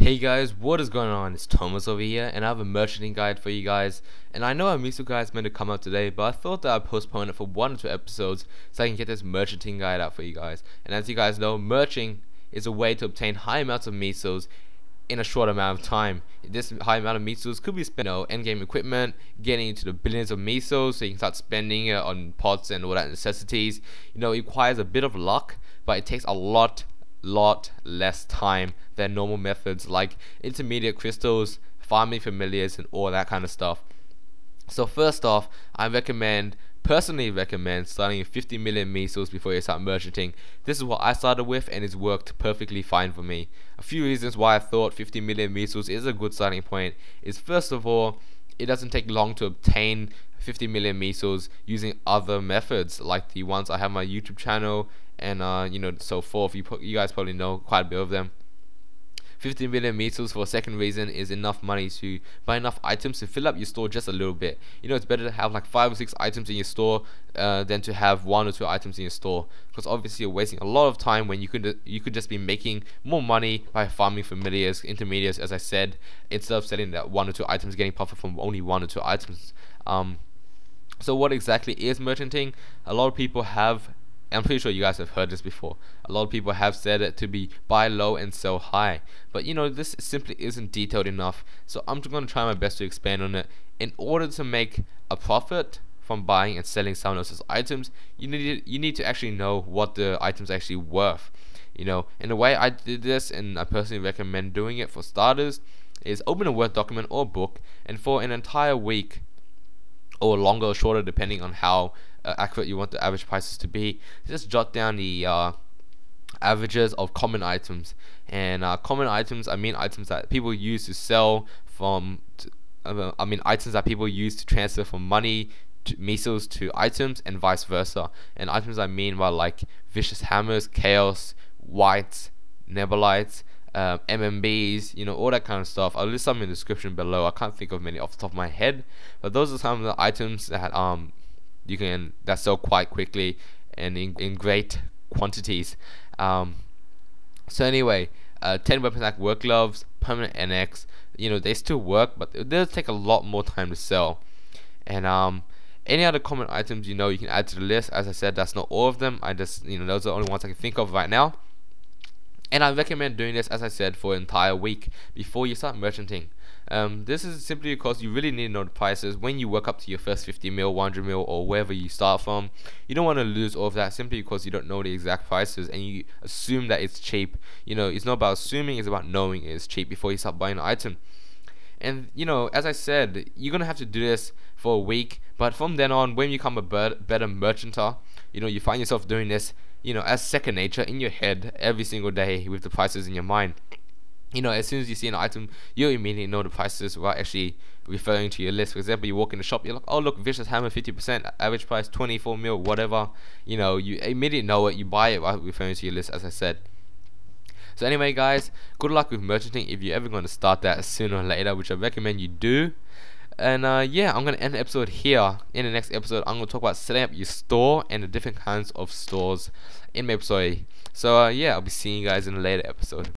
Hey guys, what is going on? It's Thomas over here, and I have a merchanting guide for you guys. And I know our Miso guide is meant to come out today, but I thought that I'd postpone it for 1 or 2 episodes so I can get this merchanting guide out for you guys. And as you guys know, merching is a way to obtain high amounts of misos in a short amount of time. This high amount of misos could be spent on endgame equipment, getting into the billions of misos so you can start spending it on pots and all that necessities. It requires a bit of luck, but it takes a lot less time than normal methods like intermediate crystals, farming familiars, and all that kind of stuff. So first off, I personally recommend starting with 50 million mesos before you start merchanting. This is what I started with, and it's worked perfectly fine for me. A few reasons why I thought 50 million mesos is a good starting point is, first of all, it doesn't take long to obtain 50 million mesos using other methods like the ones I have on my YouTube channel and so forth. You guys probably know quite a bit of them. 50 million mesos, for a second reason, is enough money to buy enough items to fill up your store just a little bit. It's better to have like 5 or 6 items in your store than to have 1 or 2 items in your store, because obviously you're wasting a lot of time when you could just be making more money by farming familiars, intermediates, as I said, instead of selling that 1 or 2 items, getting profit from only 1 or 2 items. So what exactly is merchanting? A lot of people have, I'm pretty sure you guys have heard this before, a lot of people have said it to be buy low and sell high, but this simply isn't detailed enough. So I'm just going to try my best to expand on it. In order to make a profit from buying and selling someone else's items, you need to actually know what the items are actually worth. And the way I did this, and I personally recommend doing it for starters, is open a Word document or book, and for an entire week, or longer or shorter depending on how accurate you want the average prices to be, just jot down the averages of common items. And common items, I mean items that people use to sell items that people use to transfer from money to mesos to items, and vice versa. And items I mean by like vicious hammers, chaos, whites, nebulites, MMBs, all that kind of stuff. I'll list some in the description below. I can't think of many off the top of my head, but those are some of the items that that sell quite quickly and in great quantities. So anyway, 10 weapon attack work gloves, permanent NX, they still work, but it does take a lot more time to sell. And any other common items you can add to the list. As I said, that's not all of them. I just those are the only ones I can think of right now. And I recommend doing this, as I said, for an entire week before you start merchanting. This is simply because you really need to know the prices when you work up to your first 50 mil, 100 mil, or wherever you start from. You don't want to lose all of that simply because you don't know the exact prices and you assume that it's cheap. It's not about assuming, it's about knowing it's cheap before you start buying an item. And as I said, you're gonna have to do this for a week, but from then on, when you become a better merchanter, you find yourself doing this as second nature in your head every single day with the prices in your mind. As soon as you see an item, you immediately know the prices without actually referring to your list. For example, you walk in the shop, you're like, oh look, vicious hammer 50%, average price 24 mil, whatever. You immediately know it, you buy it without referring to your list, as I said. So anyway guys, good luck with merchanting if you're ever going to start that sooner or later, which I recommend you do. And yeah, I'm going to end the episode here. In the next episode, I'm going to talk about setting up your store and the different kinds of stores in Maplestory. So yeah, I'll be seeing you guys in a later episode.